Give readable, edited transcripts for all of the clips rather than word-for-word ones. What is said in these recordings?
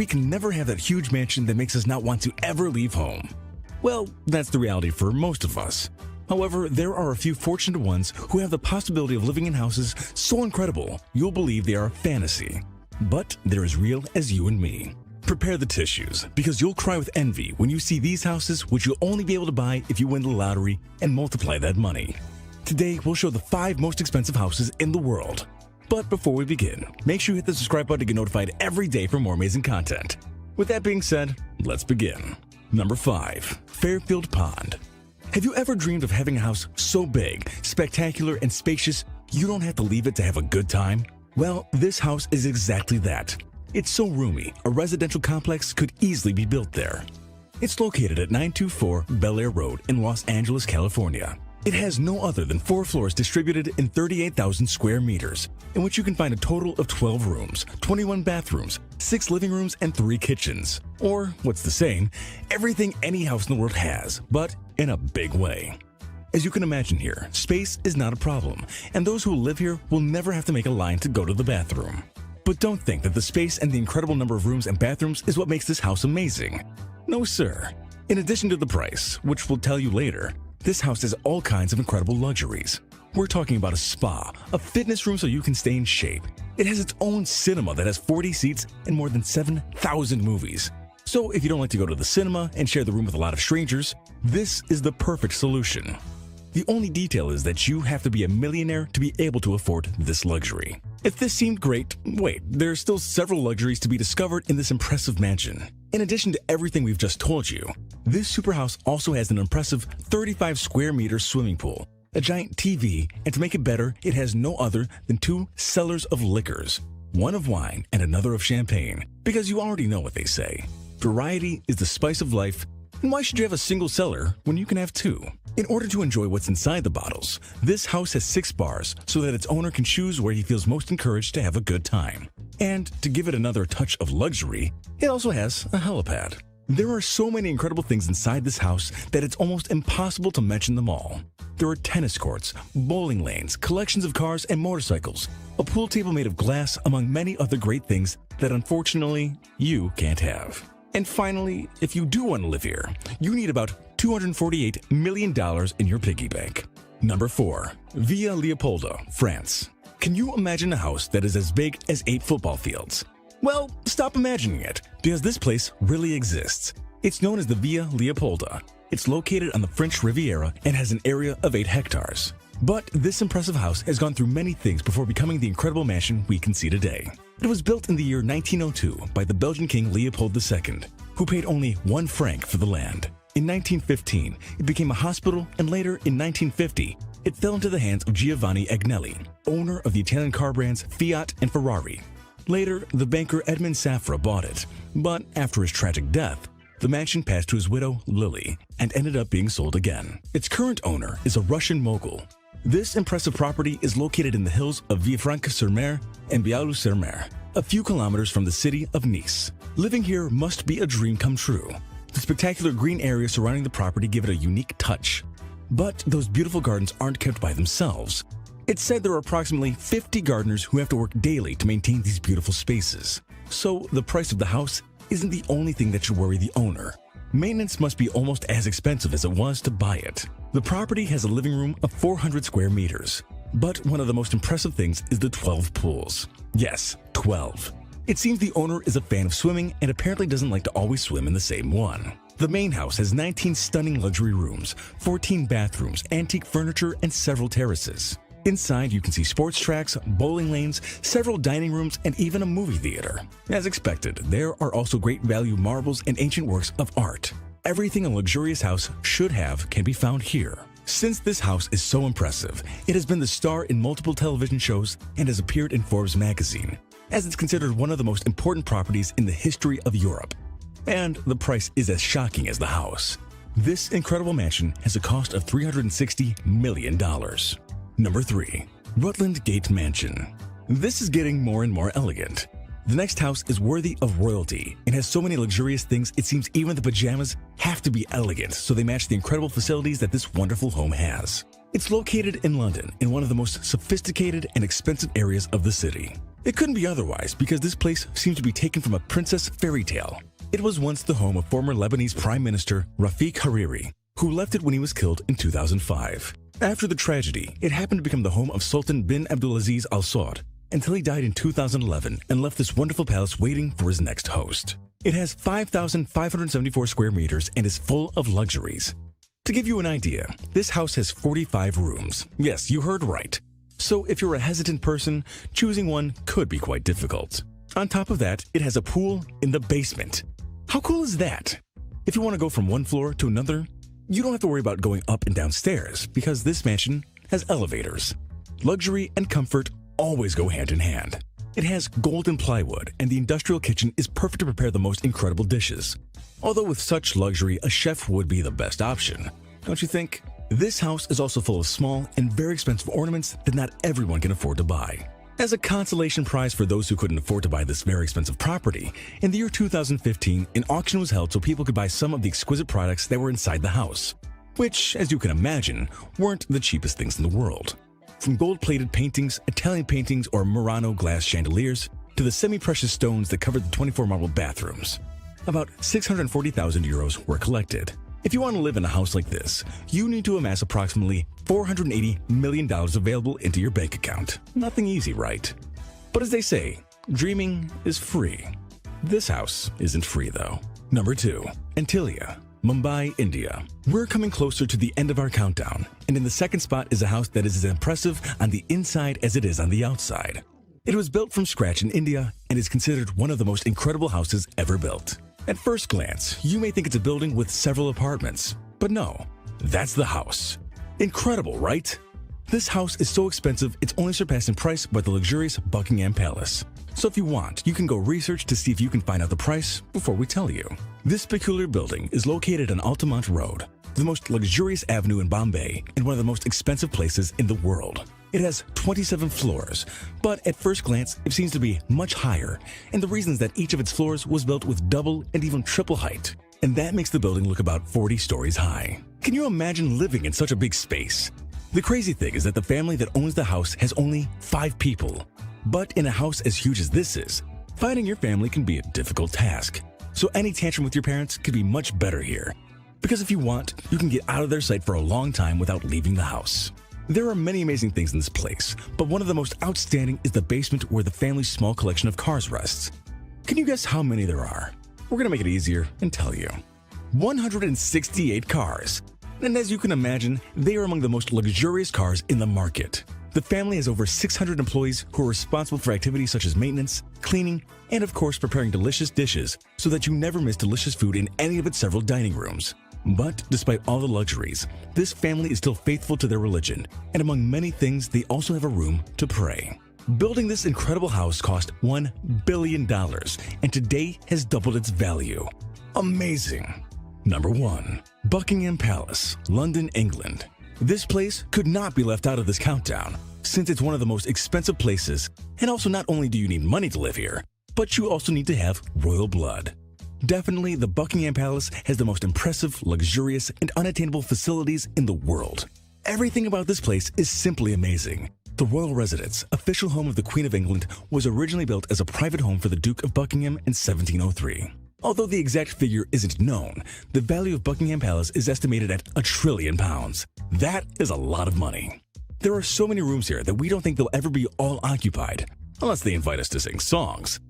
we can never have that huge mansion that makes us not want to ever leave home. Well, that's the reality for most of us. However, there are a few fortunate ones who have the possibility of living in houses so incredible you'll believe they are a fantasy. But they're as real as you and me. Prepare the tissues, because you'll cry with envy when you see these houses, which you'll only be able to buy if you win the lottery and multiply that money. Today, we'll show the 5 most expensive houses in the world. But before we begin, make sure you hit the subscribe button to get notified every day for more amazing content. With that being said, let's begin. Number 5. Fairfield Pond. Have you ever dreamed of having a house so big, spectacular, and spacious you don't have to leave it to have a good time? Well, this house is exactly that. It's so roomy, a residential complex could easily be built there. It's located at 924 Bel Air Road in Los Angeles, California. It has no other than 4 floors distributed in 38,000 square meters, in which you can find a total of 12 rooms, 21 bathrooms, 6 living rooms, and 3 kitchens. Or, what's the saying, everything any house in the world has, but in a big way. As you can imagine here, space is not a problem, and those who live here will never have to make a line to go to the bathroom. But don't think that the space and the incredible number of rooms and bathrooms is what makes this house amazing. No, sir. In addition to the price, which we'll tell you later, this house has all kinds of incredible luxuries. We're talking about a spa, a fitness room so you can stay in shape. It has its own cinema that has 40 seats and more than 7,000 movies. So if you don't like to go to the cinema and share the room with a lot of strangers, this is the perfect solution. The only detail is that you have to be a millionaire to be able to afford this luxury. If this seemed great, wait, there are still several luxuries to be discovered in this impressive mansion. In addition to everything we've just told you, this superhouse also has an impressive 35 square meter swimming pool, a giant TV, and to make it better, it has no other than 2 cellars of liquors, one of wine and another of champagne, because you already know what they say. Variety is the spice of life, and why should you have a single cellar when you can have 2? In order to enjoy what's inside the bottles, this house has 6 bars so that its owner can choose where he feels most encouraged to have a good time. And to give it another touch of luxury, it also has a helipad. There are so many incredible things inside this house that it's almost impossible to mention them all. There are tennis courts, bowling lanes, collections of cars and motorcycles, a pool table made of glass, among many other great things that unfortunately you can't have. And finally, if you do want to live here, you need about $248 million in your piggy bank. Number 4. Villa Leopolda, France. Can you imagine a house that is as big as 8 football fields? Well, stop imagining it, because this place really exists. It's known as the Villa Leopolda. It's located on the French Riviera and has an area of 8 hectares. But this impressive house has gone through many things before becoming the incredible mansion we can see today. It was built in the year 1902 by the Belgian King Leopold II, who paid only 1 franc for the land. In 1915, it became a hospital, and later in 1950, it fell into the hands of Giovanni Agnelli, owner of the Italian car brands Fiat and Ferrari. Later, the banker Edmond Safra bought it, but after his tragic death, the mansion passed to his widow, Lily, and ended up being sold again. Its current owner is a Russian mogul. This impressive property is located in the hills of Villefranche-sur-Mer and Bialou-sur-Mer, a few kilometers from the city of Nice. Living here must be a dream come true. The spectacular green areas surrounding the property give it a unique touch. But those beautiful gardens aren't kept by themselves. It's said there are approximately 50 gardeners who have to work daily to maintain these beautiful spaces. So the price of the house isn't the only thing that should worry the owner. Maintenance must be almost as expensive as it was to buy it. The property has a living room of 400 square meters. But one of the most impressive things is the 12 pools. Yes, 12. It seems the owner is a fan of swimming and apparently doesn't like to always swim in the same one. The main house has 19 stunning luxury rooms, 14 bathrooms, antique furniture, and several terraces. Inside, you can see sports tracks, bowling lanes, several dining rooms, and even a movie theater. As expected, there are also great value marbles and ancient works of art. Everything a luxurious house should have can be found here. Since this house is so impressive, it has been the star in multiple television shows and has appeared in Forbes magazine, as it's considered one of the most important properties in the history of Europe. And the price is as shocking as the house. This incredible mansion has a cost of $360 million. Number 3. Rutland Gate Mansion. This is getting more and more elegant. The next house is worthy of royalty and has so many luxurious things it seems even the pajamas have to be elegant so they match the incredible facilities that this wonderful home has. It's located in London in one of the most sophisticated and expensive areas of the city. It couldn't be otherwise because this place seems to be taken from a princess fairy tale. It was once the home of former Lebanese Prime Minister Rafik Hariri, who left it when he was killed in 2005. After the tragedy, it happened to become the home of Sultan bin Abdulaziz Al Saud until he died in 2011 and left this wonderful palace waiting for his next host. It has 5,574 square meters and is full of luxuries. To give you an idea, this house has 45 rooms. Yes, you heard right. So if you're a hesitant person, choosing one could be quite difficult. On top of that, it has a pool in the basement. How cool is that? If you want to go from one floor to another, you don't have to worry about going up and down stairs because this mansion has elevators. Luxury and comfort always go hand in hand. It has golden plywood, and the industrial kitchen is perfect to prepare the most incredible dishes. Although with such luxury, a chef would be the best option, don't you think? This house is also full of small and very expensive ornaments that not everyone can afford to buy. As a consolation prize for those who couldn't afford to buy this very expensive property, in the year 2015, an auction was held so people could buy some of the exquisite products that were inside the house, which, as you can imagine, weren't the cheapest things in the world. From gold-plated paintings, Italian paintings, or Murano glass chandeliers, to the semi-precious stones that covered the 24 marble bathrooms. About 640,000 euros were collected. If you want to live in a house like this, you need to amass approximately $480 million available into your bank account. Nothing easy, right? But as they say, dreaming is free. This house isn't free, though. Number 2. Antilia, Mumbai, India. We're coming closer to the end of our countdown, and in the second spot is a house that is as impressive on the inside as it is on the outside. It was built from scratch in India and is considered one of the most incredible houses ever built. At first glance, you may think it's a building with several apartments, but no, that's the house. Incredible, right? This house is so expensive it's only surpassed in price by the luxurious Buckingham Palace. So if you want, you can go research to see if you can find out the price before we tell you. This peculiar building is located on Altamont Road, the most luxurious avenue in Bombay and one of the most expensive places in the world. It has 27 floors, but at first glance, it seems to be much higher, and the reason is that each of its floors was built with double and even triple height, and that makes the building look about 40 stories high. Can you imagine living in such a big space? The crazy thing is that the family that owns the house has only 5 people. But in a house as huge as this is, finding your family can be a difficult task. So any tantrum with your parents could be much better here. Because if you want, you can get out of their sight for a long time without leaving the house. There are many amazing things in this place, but one of the most outstanding is the basement where the family's small collection of cars rests. Can you guess how many there are? We're gonna make it easier and tell you. 168 cars. And as you can imagine, they are among the most luxurious cars in the market. The family has over 600 employees who are responsible for activities such as maintenance, cleaning, and of course preparing delicious dishes so that you never miss delicious food in any of its several dining rooms. But despite all the luxuries, this family is still faithful to their religion, and among many things, they also have a room to pray. Building this incredible house cost $1 billion, and today has doubled its value. Amazing! Number 1. Buckingham Palace, London, England. This place could not be left out of this countdown, since it's one of the most expensive places, and also not only do you need money to live here, but you also need to have royal blood. Definitely, the Buckingham Palace has the most impressive, luxurious, and unattainable facilities in the world. Everything about this place is simply amazing. The royal residence, official home of the Queen of England, was originally built as a private home for the Duke of Buckingham in 1703. Although the exact figure isn't known, the value of Buckingham Palace is estimated at £1 trillion. That is a lot of money. There are so many rooms here that we don't think they'll ever be all occupied, unless they invite us to sing songs.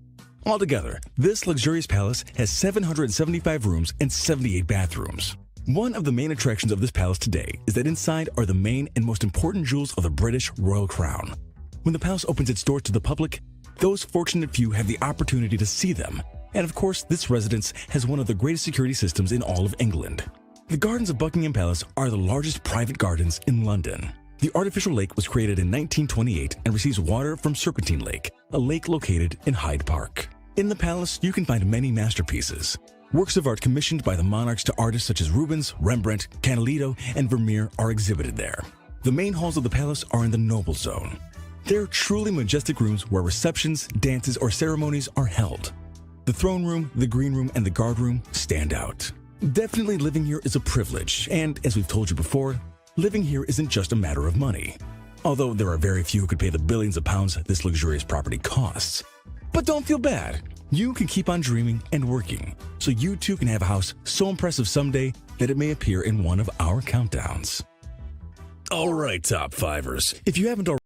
Altogether, this luxurious palace has 775 rooms and 78 bathrooms. One of the main attractions of this palace today is that inside are the main and most important jewels of the British royal crown. When the palace opens its doors to the public, those fortunate few have the opportunity to see them. And of course, this residence has one of the greatest security systems in all of England. The gardens of Buckingham Palace are the largest private gardens in London. The artificial lake was created in 1928 and receives water from Serpentine Lake, a lake located in Hyde Park. In the palace, you can find many masterpieces. Works of art commissioned by the monarchs to artists such as Rubens, Rembrandt, Candilejo, and Vermeer are exhibited there. The main halls of the palace are in the noble zone. They're truly majestic rooms where receptions, dances, or ceremonies are held. The throne room, the green room, and the guard room stand out. Definitely living here is a privilege, and as we've told you before, living here isn't just a matter of money. although there are very few who could pay the billions of pounds this luxurious property costs. But don't feel bad. You can keep on dreaming and working, so you too can have a house so impressive someday that it may appear in one of our countdowns. All right, top fivers. If you haven't already